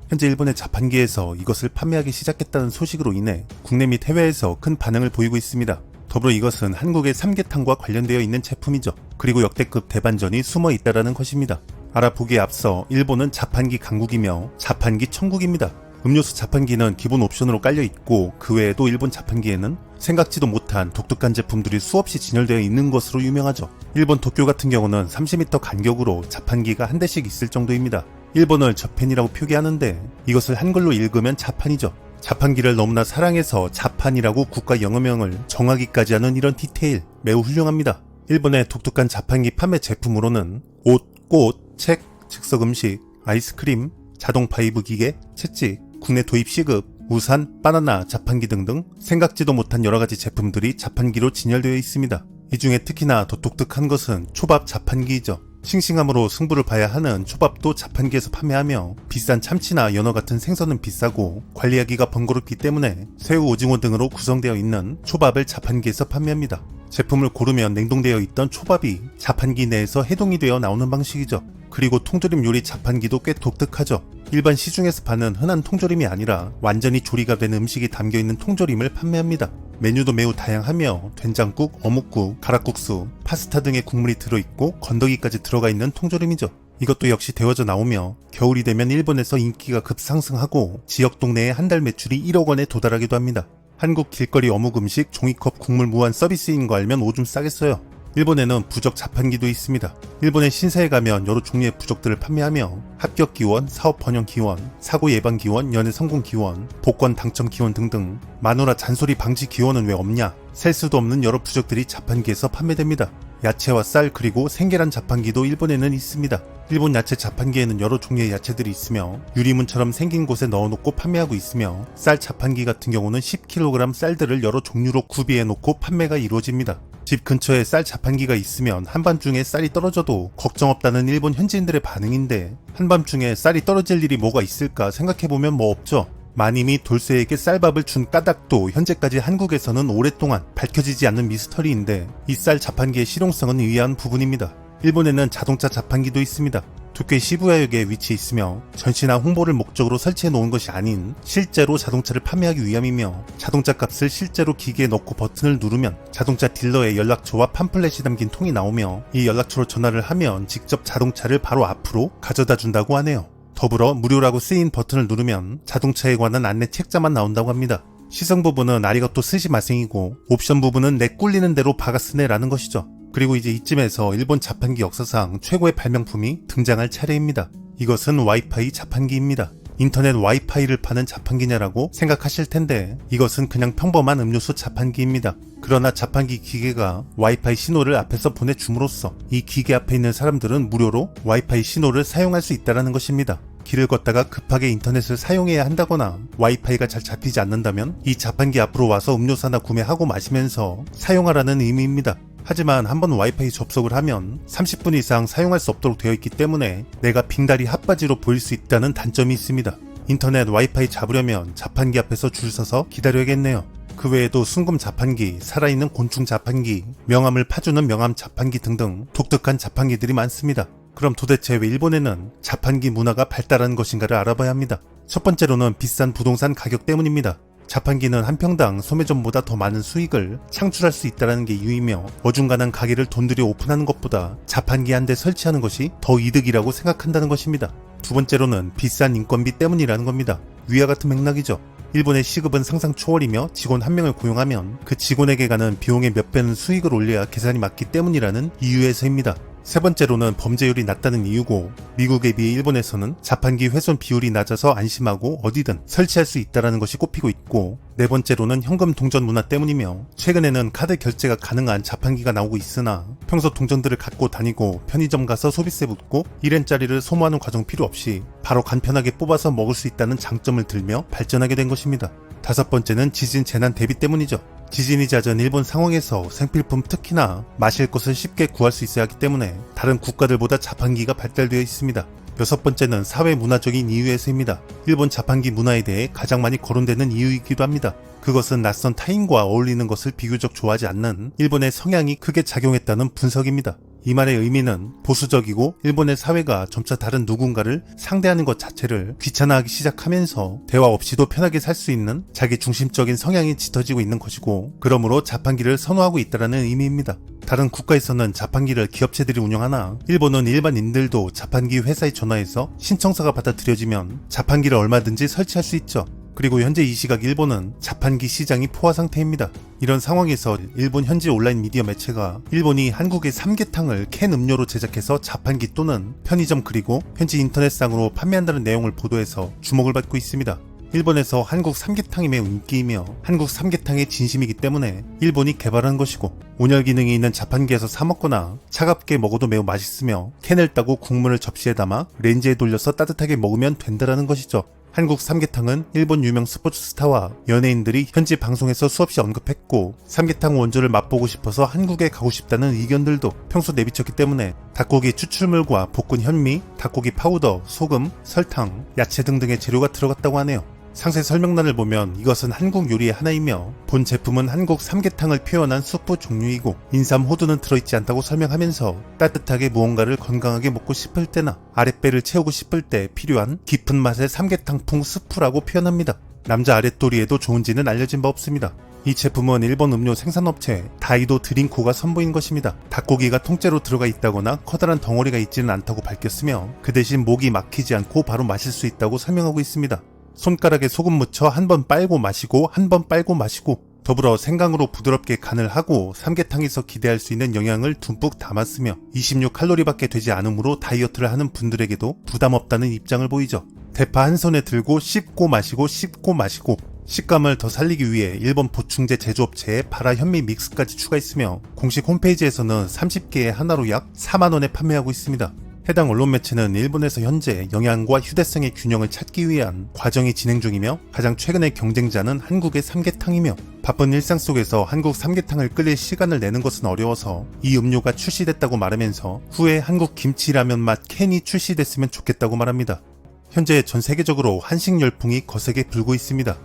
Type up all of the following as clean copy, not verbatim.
현재 일본의 자판기에서 이것을 판매하기 시작했다는 소식으로 인해 국내 및 해외에서 큰 반응을 보이고 있습니다. 더불어 이것은 한국의 삼계탕과 관련되어 있는 제품이죠. 그리고 역대급 대반전이 숨어 있다라는 것입니다. 알아보기에 앞서 일본은 자판기 강국이며 자판기 천국입니다. 음료수 자판기는 기본 옵션으로 깔려 있고 그 외에도 일본 자판기에는 생각지도 못한 독특한 제품들이 수없이 진열되어 있는 것으로 유명하죠. 일본 도쿄 같은 경우는 30m 간격으로 자판기가 한 대씩 있을 정도입니다. 일본을 저펜이라고 표기하는데 이것을 한글로 읽으면 자판이죠. 자판기를 너무나 사랑해서 자판이라고 국가 영어명을 정하기까지 하는 이런 디테일 매우 훌륭합니다. 일본의 독특한 자판기 판매 제품으로는 옷, 꽃, 책, 즉석 음식, 아이스크림, 자동 파이브 기계, 채찍, 국내 도입 시급, 우산, 바나나, 자판기 등등 생각지도 못한 여러가지 제품들이 자판기로 진열되어 있습니다. 이 중에 특히나 더 독특한 것은 초밥 자판기이죠. 싱싱함으로 승부를 봐야 하는 초밥도 자판기에서 판매하며 비싼 참치나 연어 같은 생선은 비싸고 관리하기가 번거롭기 때문에 새우, 오징어 등으로 구성되어 있는 초밥을 자판기에서 판매합니다. 제품을 고르면 냉동되어 있던 초밥이 자판기 내에서 해동이 되어 나오는 방식이죠. 그리고 통조림 요리 자판기도 꽤 독특하죠. 일반 시중에서 파는 흔한 통조림이 아니라 완전히 조리가 된 음식이 담겨있는 통조림을 판매합니다. 메뉴도 매우 다양하며 된장국, 어묵국, 가락국수, 파스타 등의 국물이 들어있고 건더기까지 들어가 있는 통조림이죠. 이것도 역시 데워져 나오며 겨울이 되면 일본에서 인기가 급상승하고 지역 동네의 한 달 매출이 1억 원에 도달하기도 합니다. 한국 길거리 어묵 음식 종이컵 국물 무한 서비스인 거 알면 오줌 싸겠어요. 일본에는 부적 자판기도 있습니다. 일본의 신사에 가면 여러 종류의 부적들을 판매하며 합격 기원, 사업 번영 기원, 사고 예방 기원, 연애 성공 기원, 복권 당첨 기원 등등 마누라 잔소리 방지 기원은 왜 없냐? 셀 수도 없는 여러 부적들이 자판기에서 판매됩니다. 야채와 쌀 그리고 생계란 자판기도 일본에는 있습니다. 일본 야채 자판기에는 여러 종류의 야채들이 있으며 유리문처럼 생긴 곳에 넣어놓고 판매하고 있으며 쌀 자판기 같은 경우는 10kg 쌀들을 여러 종류로 구비해놓고 판매가 이루어집니다. 집 근처에 쌀 자판기가 있으면 한밤중에 쌀이 떨어져도 걱정 없다는 일본 현지인들의 반응인데 한밤중에 쌀이 떨어질 일이 뭐가 있을까 생각해보면 뭐 없죠. 마님이 돌쇠에게 쌀밥을 준 까닭도 현재까지 한국에서는 오랫동안 밝혀지지 않는 미스터리인데 이 쌀 자판기의 실용성은 의아한 부분입니다. 일본에는 자동차 자판기도 있습니다. 도쿄 시부야역에 위치해 있으며 전시나 홍보를 목적으로 설치해 놓은 것이 아닌 실제로 자동차를 판매하기 위함이며 자동차 값을 실제로 기계에 넣고 버튼을 누르면 자동차 딜러의 연락처와 팜플렛이 담긴 통이 나오며 이 연락처로 전화를 하면 직접 자동차를 바로 앞으로 가져다 준다고 하네요. 더불어 무료라고 쓰인 버튼을 누르면 자동차에 관한 안내 책자만 나온다고 합니다. 시승 부분은 아리가또 스시마생이고 옵션 부분은 내 꿀리는 대로 박아쓰네 라는 것이죠. 그리고 이제 이쯤에서 일본 자판기 역사상 최고의 발명품이 등장할 차례입니다. 이것은 와이파이 자판기입니다. 인터넷 와이파이를 파는 자판기냐라고 생각하실 텐데 이것은 그냥 평범한 음료수 자판기입니다. 그러나 자판기 기계가 와이파이 신호를 앞에서 보내줌으로써 이 기계 앞에 있는 사람들은 무료로 와이파이 신호를 사용할 수 있다는 것입니다. 길을 걷다가 급하게 인터넷을 사용해야 한다거나 와이파이가 잘 잡히지 않는다면 이 자판기 앞으로 와서 음료수 하나 구매하고 마시면서 사용하라는 의미입니다. 하지만 한번 와이파이 접속을 하면 30분 이상 사용할 수 없도록 되어 있기 때문에 내가 빙다리 핫바지로 보일 수 있다는 단점이 있습니다. 인터넷 와이파이 잡으려면 자판기 앞에서 줄 서서 기다려야겠네요. 그 외에도 순금 자판기, 살아있는 곤충 자판기, 명함을 파주는 명함 자판기 등등 독특한 자판기들이 많습니다. 그럼 도대체 왜 일본에는 자판기 문화가 발달한 것인가를 알아봐야 합니다. 첫 번째로는 비싼 부동산 가격 때문입니다. 자판기는 한 평당 소매점보다 더 많은 수익을 창출할 수 있다는 게 이유이며 어중간한 가게를 돈 들여 오픈하는 것보다 자판기 한 대 설치하는 것이 더 이득이라고 생각한다는 것입니다. 두 번째로는 비싼 인건비 때문이라는 겁니다. 위와 같은 맥락이죠. 일본의 시급은 상상 초월이며 직원 한 명을 고용하면 그 직원에게 가는 비용의 몇 배는 수익을 올려야 계산이 맞기 때문이라는 이유에서입니다. 세 번째로는 범죄율이 낮다는 이유고 미국에 비해 일본에서는 자판기 훼손 비율이 낮아서 안심하고 어디든 설치할 수 있다는 것이 꼽히고 있고 네 번째로는 현금 동전 문화 때문이며 최근에는 카드 결제가 가능한 자판기가 나오고 있으나 평소 동전들을 갖고 다니고 편의점 가서 소비세 묻고 1엔짜리를 소모하는 과정 필요 없이 바로 간편하게 뽑아서 먹을 수 있다는 장점을 들며 발전하게 된 것입니다. 다섯 번째는 지진 재난 대비 때문이죠. 지진이 잦은 일본 상황에서 생필품 특히나 마실 것을 쉽게 구할 수 있어야 하기 때문에 다른 국가들보다 자판기가 발달되어 있습니다. 6번째는 사회 문화적인 이유에서입니다. 일본 자판기 문화에 대해 가장 많이 거론되는 이유이기도 합니다. 그것은 낯선 타인과 어울리는 것을 비교적 좋아하지 않는 일본의 성향이 크게 작용했다는 분석입니다. 이 말의 의미는 보수적이고 일본의 사회가 점차 다른 누군가를 상대하는 것 자체를 귀찮아하기 시작하면서 대화 없이도 편하게 살 수 있는 자기 중심적인 성향이 짙어지고 있는 것이고, 그러므로 자판기를 선호하고 있다는 의미입니다. 다른 국가에서는 자판기를 기업체들이 운영하나 일본은 일반인들도 자판기 회사에 전화해서 신청서가 받아들여지면 자판기를 얼마든지 설치할 수 있죠. 그리고 현재 이 시각 일본은 자판기 시장이 포화 상태입니다. 이런 상황에서 일본 현지 온라인 미디어 매체가 일본이 한국의 삼계탕을 캔 음료로 제작해서 자판기 또는 편의점 그리고 현지 인터넷상으로 판매한다는 내용을 보도해서 주목을 받고 있습니다. 일본에서 한국 삼계탕이 매우 인기이며 한국 삼계탕의 진심이기 때문에 일본이 개발한 것이고, 온열 기능이 있는 자판기에서 사 먹거나 차갑게 먹어도 매우 맛있으며 캔을 따고 국물을 접시에 담아 렌즈에 돌려서 따뜻하게 먹으면 된다는 것이죠. 한국 삼계탕은 일본 유명 스포츠 스타와 연예인들이 현지 방송에서 수없이 언급했고, 삼계탕 원조를 맛보고 싶어서 한국에 가고 싶다는 의견들도 평소 내비쳤기 때문에 닭고기 추출물과 볶은 현미, 닭고기 파우더, 소금, 설탕, 야채 등등의 재료가 들어갔다고 하네요. 상세 설명란을 보면 이것은 한국 요리의 하나이며 본 제품은 한국 삼계탕을 표현한 수프 종류이고 인삼, 호두는 들어있지 않다고 설명하면서 따뜻하게 무언가를 건강하게 먹고 싶을 때나 아랫배를 채우고 싶을 때 필요한 깊은 맛의 삼계탕풍 스프라고 표현합니다. 남자 아랫도리에도 좋은지는 알려진 바 없습니다. 이 제품은 일본 음료 생산업체 다이도 드링코가 선보인 것입니다. 닭고기가 통째로 들어가 있다거나 커다란 덩어리가 있지는 않다고 밝혔으며 그 대신 목이 막히지 않고 바로 마실 수 있다고 설명하고 있습니다. 손가락에 소금 묻혀 한 번 빨고 마시고 한 번 빨고 마시고, 더불어 생강으로 부드럽게 간을 하고 삼계탕에서 기대할 수 있는 영양을 듬뿍 담았으며 26칼로리밖에 되지 않으므로 다이어트를 하는 분들에게도 부담 없다는 입장을 보이죠. 대파 한 손에 들고 씹고 마시고 씹고 마시고, 식감을 더 살리기 위해 일본 보충제 제조업체에 바라 현미 믹스까지 추가했으며 공식 홈페이지에서는 30개에 하나로 약 4만원에 판매하고 있습니다. 해당 언론 매체는 일본에서 현재 영양과 휴대성의 균형을 찾기 위한 과정이 진행 중이며 가장 최근의 경쟁자는 한국의 삼계탕이며, 바쁜 일상 속에서 한국 삼계탕을 끓일 시간을 내는 것은 어려워서 이 음료가 출시됐다고 말하면서 후에 한국 김치라면 맛 캔이 출시됐으면 좋겠다고 말합니다. 현재 전 세계적으로 한식 열풍이 거세게 불고 있습니다.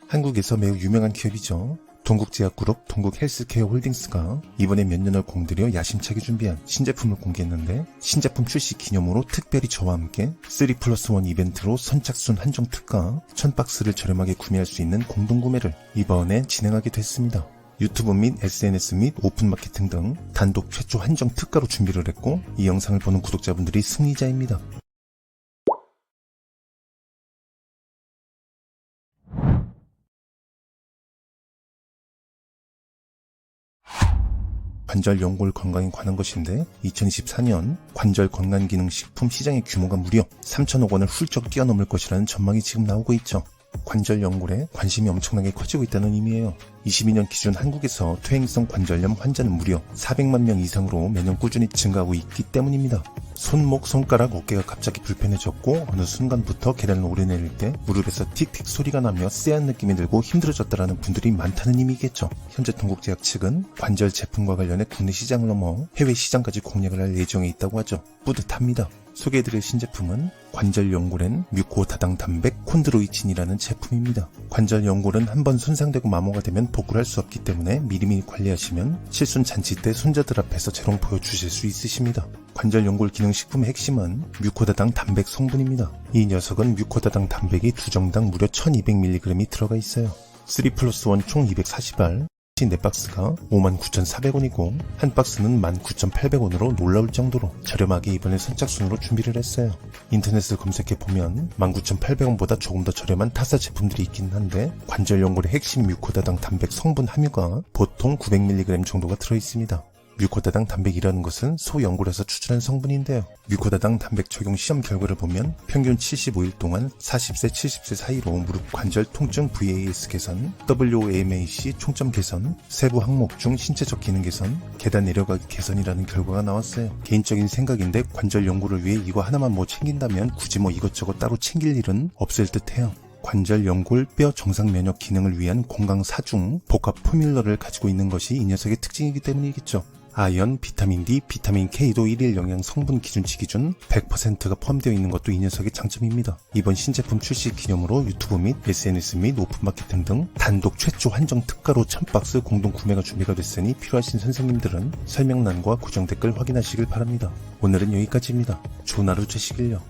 한국에서 매우 유명한 기업이죠. 동국제약그룹 동국헬스케어 홀딩스가 이번에 몇 년을 공들여 야심차게 준비한 신제품을 공개했는데, 신제품 출시 기념으로 특별히 저와 함께 3+1 이벤트로 선착순 한정 특가 1000박스를 저렴하게 구매할 수 있는 공동구매를 이번에 진행하게 됐습니다. 유튜브 및 SNS 및 오픈마케팅 등 단독 최초 한정 특가로 준비를 했고, 이 영상을 보는 구독자분들이 승리자입니다. 관절 연골 건강에 관한 것인데, 2024년 관절 건강기능 식품 시장의 규모가 무려 3천억 원을 훌쩍 뛰어넘을 것이라는 전망이 지금 나오고 있죠. 관절 연골에 관심이 엄청나게 커지고 있다는 의미예요. 22년 기준 한국에서 퇴행성 관절염 환자는 무려 400만 명 이상으로 매년 꾸준히 증가하고 있기 때문입니다. 손목, 손가락, 어깨가 갑자기 불편해졌고 어느 순간부터 계단을 오르내릴 때 무릎에서 틱틱 소리가 나며 쎄한 느낌이 들고 힘들어졌다라는 분들이 많다는 의미겠죠. 현재 동국제약 측은 관절 제품과 관련해 국내 시장을 넘어 해외 시장까지 공략을 할 예정에 있다고 하죠. 뿌듯합니다. 소개해드릴 신제품은 관절 연골엔 뮤코 다당 단백 콘드로이친이라는 제품입니다. 관절 연골은 한번 손상되고 마모가 되면 복구를 할 수 없기 때문에 미리미리 관리하시면 칠순 잔치 때 손자들 앞에서 재롱 보여주실 수 있으십니다. 관절 연골 기능 식품의 핵심은 뮤코다당 단백 성분입니다. 이 녀석은 뮤코다당 단백이 2정당 무려 1200mg이 들어가 있어요. 3+1 총 240알, 4박스가 59,400원이고 한 박스는 19,800원으로 놀라울 정도로 저렴하게 이번에 선착순으로 준비를 했어요. 인터넷을 검색해보면 19,800원보다 조금 더 저렴한 타사 제품들이 있긴 한데, 관절 연골의 핵심 뮤코다당 단백 성분 함유가 보통 900mg 정도가 들어있습니다. 뮤코다당 단백이라는 것은 소연골에서 추출한 성분인데요. 뮤코다당 단백 적용 시험 결과를 보면 평균 75일 동안 40세, 70세 사이로 무릎 관절 통증 VAS 개선, WAMAC 총점 개선, 세부 항목 중 신체적 기능 개선, 계단 내려가기 개선이라는 결과가 나왔어요. 개인적인 생각인데 관절 연골을 위해 이거 하나만 챙긴다면 굳이 이것저것 따로 챙길 일은 없을 듯 해요. 관절, 연골, 뼈 정상 면역 기능을 위한 건강 4중 복합 포뮬러를 가지고 있는 것이 이 녀석의 특징이기 때문이겠죠. 아연, 비타민 D, 비타민 K도 일일 영양 성분 기준치 기준 100%가 포함되어 있는 것도 이 녀석의 장점입니다. 이번 신제품 출시 기념으로 유튜브 및 SNS 및 오픈마켓 등 단독 최초 한정 특가로 1000박스 공동 구매가 준비가 됐으니 필요하신 선생님들은 설명란과 고정 댓글 확인하시길 바랍니다. 오늘은 여기까지입니다. 좋은 하루 되시길요.